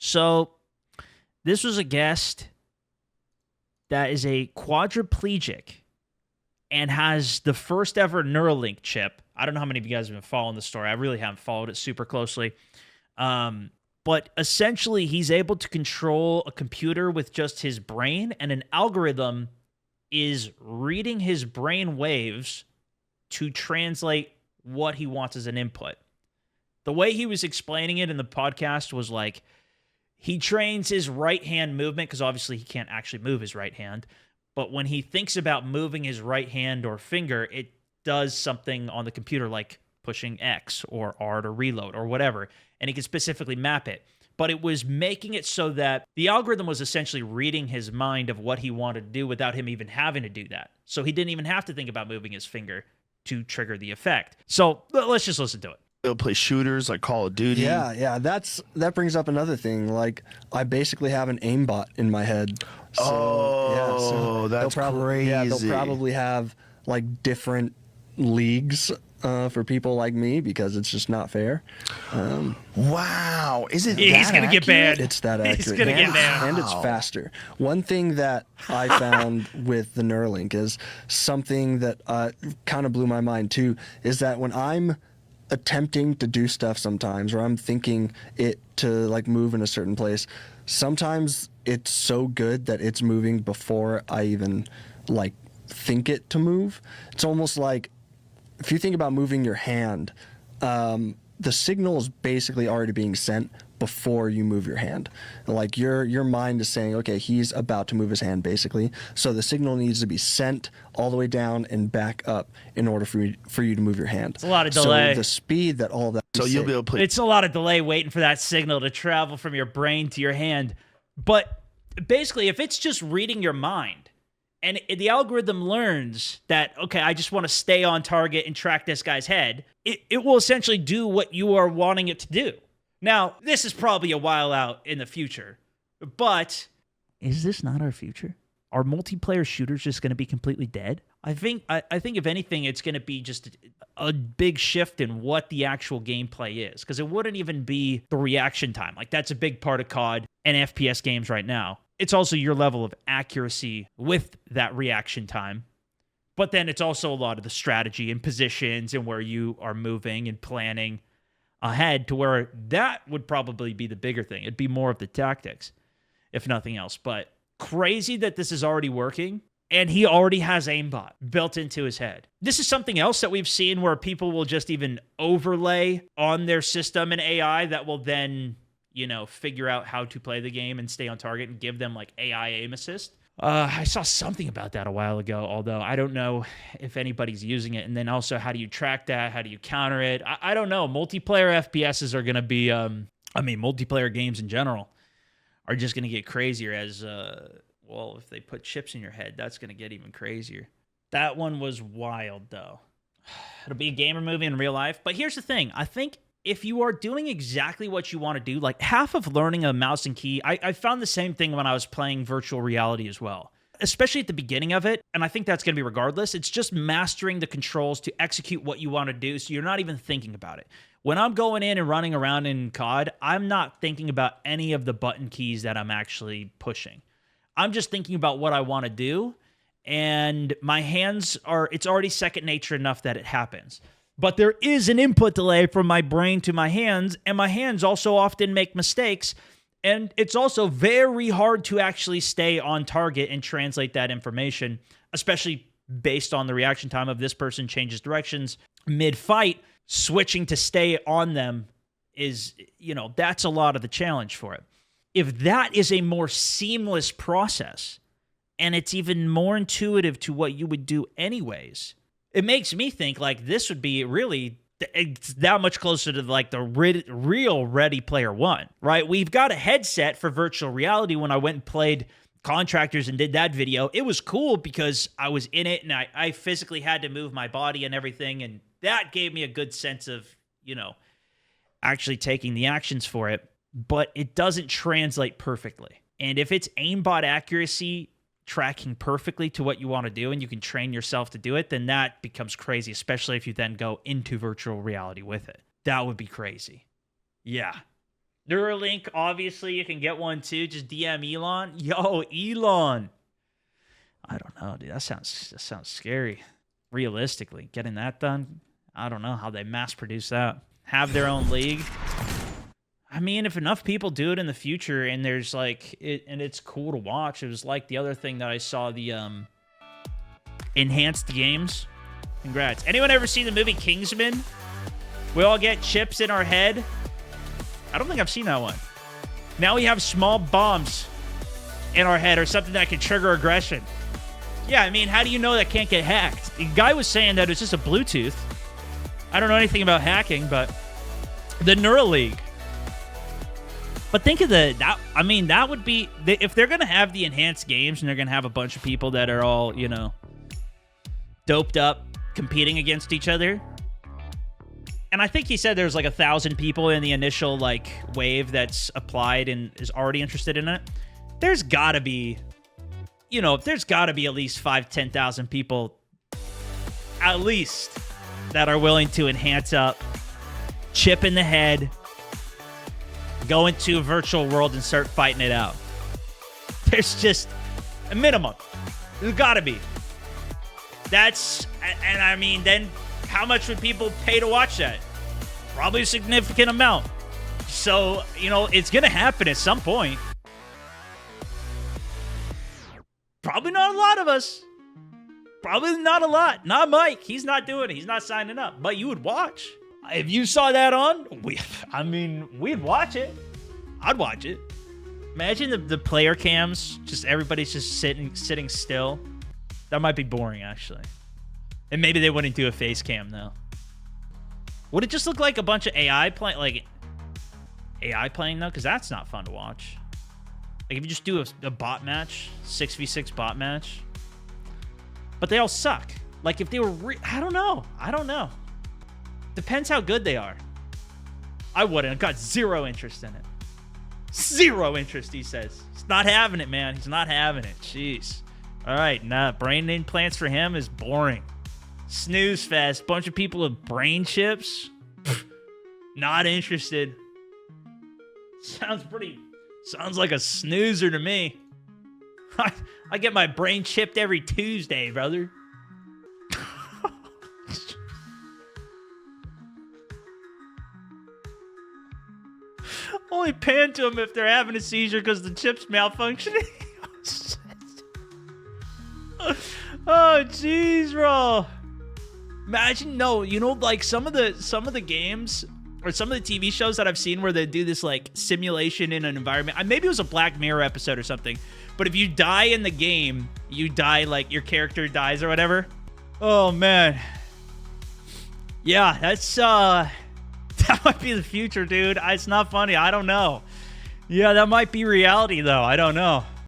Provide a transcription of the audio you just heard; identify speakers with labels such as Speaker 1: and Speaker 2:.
Speaker 1: So this was a guest that is a quadriplegic and has the first ever Neuralink chip. I don't know how many of you guys have been following the story. I really haven't followed it super closely. But essentially, he's able to control a computer with just his brain, and an algorithm is reading his brain waves to translate what he wants as an input. The way he was explaining it in the podcast was like, he trains his right hand movement, because obviously he can't actually move his right hand. But when he thinks about moving his right hand or finger, it does something on the computer like pushing X or R to reload or whatever. And he can specifically map it. But it was making it so that the algorithm was essentially reading his mind of what he wanted to do without him even having to do that. So he didn't even have to think about moving his finger to trigger the effect. So let's just listen to it.
Speaker 2: They'll play shooters like Call of Duty.
Speaker 3: Yeah. That brings up another thing. Like, I basically have an AIMBOT in my head. So,
Speaker 2: that's crazy.
Speaker 3: Yeah, they'll probably have like different leagues for people like me, because it's just not fair.
Speaker 2: Wow, is it?
Speaker 1: He's gonna get banned.
Speaker 3: It's that accurate.
Speaker 1: He's gonna get banned,
Speaker 3: and it's faster. One thing that I found with the Neuralink is something that kind of blew my mind too. Is that when I'm attempting to do stuff sometimes, or I'm thinking it to like move in a certain place, sometimes it's so good that it's moving before I even like think it to move. It's almost like if you think about moving your hand, the signal is basically already being sent before you move your hand. Like your mind is saying, okay, he's about to move his hand, basically. So the signal needs to be sent all the way down and back up in order for you to move your hand.
Speaker 1: It's a lot of delay.
Speaker 3: So the speed that all that.
Speaker 2: So you'll be able to play.
Speaker 1: It's a lot of delay waiting for that signal to travel from your brain to your hand. But basically, if it's just reading your mind, and the algorithm learns that, okay, I just want to stay on target and track this guy's head, it will essentially do what you are wanting it to do. Now, this is probably a while out in the future, but is this not our future? Are multiplayer shooters just going to be completely dead? I think if anything, it's going to be just a big shift in what the actual gameplay is, because it wouldn't even be the reaction time. Like, that's a big part of COD and FPS games right now. It's also your level of accuracy with that reaction time. But then it's also a lot of the strategy and positions and where you are moving and planning ahead, to where that would probably be the bigger thing. It'd be more of the tactics, if nothing else. But crazy that this is already working, and he already has AIMBOT built into his head. This is something else that we've seen where people will just even overlay on their system an AI that will then, figure out how to play the game and stay on target and give them like AI aim assist. I saw something about that a while ago, although I don't know if anybody's using it. And then also, how do you track that? How do you counter it? I don't know. Multiplayer FPSs are going to be, multiplayer games in general are just going to get crazier as, if they put chips in your head, that's going to get even crazier. That one was wild, though. It'll be a gamer movie in real life. But here's the thing. I think if you are doing exactly what you want to do, like half of learning a mouse and key, I found the same thing when I was playing virtual reality as well, especially at the beginning of it. And I think that's going to be regardless. It's just mastering the controls to execute what you want to do, so you're not even thinking about it. When I'm going in and running around in COD, I'm not thinking about any of the button keys that I'm actually pushing. I'm just thinking about what I want to do, and my hands it's already second nature enough that it happens. But there is an input delay from my brain to my hands, and my hands also often make mistakes, and it's also very hard to actually stay on target and translate that information, especially based on the reaction time of this person changes directions mid-fight. Switching to stay on them is, that's a lot of the challenge for it. If that is a more seamless process, and it's even more intuitive to what you would do anyways, it makes me think like this would be really, it's that much closer to like the real Ready Player One, right? We've got a headset for virtual reality. When I went and played Contractors and did that video, it was cool because I was in it and I physically had to move my body and everything. And that gave me a good sense of, actually taking the actions for it, but it doesn't translate perfectly. And if it's aimbot accuracy tracking perfectly to what you want to do and you can train yourself to do it, then that becomes crazy, especially if you then go into virtual reality with it. That would be crazy. Yeah. Neuralink, obviously, you can get one too. Just DM Elon. Yo, Elon. I don't know, dude. That sounds scary. Realistically, getting that done, I don't know how they mass produce that. Have their own league. I mean, if enough people do it in the future, and there's like and it's cool to watch. It was like the other thing that I saw, the enhanced games. Congrats. Anyone ever seen the movie Kingsman? We all get chips in our head. I don't think I've seen that one. Now we have small bombs in our head or something that can trigger aggression. Yeah, I mean, how do you know that can't get hacked? The guy was saying that it's just a Bluetooth. I don't know anything about hacking, but the Neuralink. But think of that. I mean, that would be, if they're going to have the enhanced games and they're going to have a bunch of people that are all, you know, doped up competing against each other. And I think he said there's like 1,000 people in the initial like wave that's applied and is already interested in it. There's got to be, you know, there's got to be at least 10,000 people at least that are willing to enhance up, chip in the head, go into a virtual world and start fighting it out. There's just a minimum. There's got to be. That's, and I mean, then how much would people pay to watch that? Probably a significant amount. So, you know, it's going to happen at some point. Probably not a lot of us. Probably not a lot. Not Mike. He's not doing it. He's not signing up. But you would watch. If you saw that on, we'd watch it. I'd watch it. Imagine the player cams, just everybody's just sitting still. That might be boring, actually. And maybe they wouldn't do a face cam, though. Would it just look like a bunch of AI playing, though? Because that's not fun to watch. Like, if you just do a bot match, 6v6 bot match. But they all suck. Like, if they were... I don't know. Depends how good they are. I wouldn't. I've got zero interest in it. Zero interest, he says. He's not having it, man. He's not having it. Jeez. All right. Nah, brain implants for him is boring. Snooze fest. Bunch of people with brain chips. Not interested. Sounds like a snoozer to me. I get my brain chipped every Tuesday, brother. Only pan to them if they're having a seizure because the chip's malfunctioning. Oh, jeez, bro. Imagine, no, you know, like some of the games or some of the TV shows that I've seen where they do this like simulation in an environment. Maybe it was a Black Mirror episode or something. But if you die in the game, you die, like your character dies or whatever. Oh man. Yeah, that's that might be the future, dude. It's not funny. I don't know. Yeah, that might be reality though. I don't know.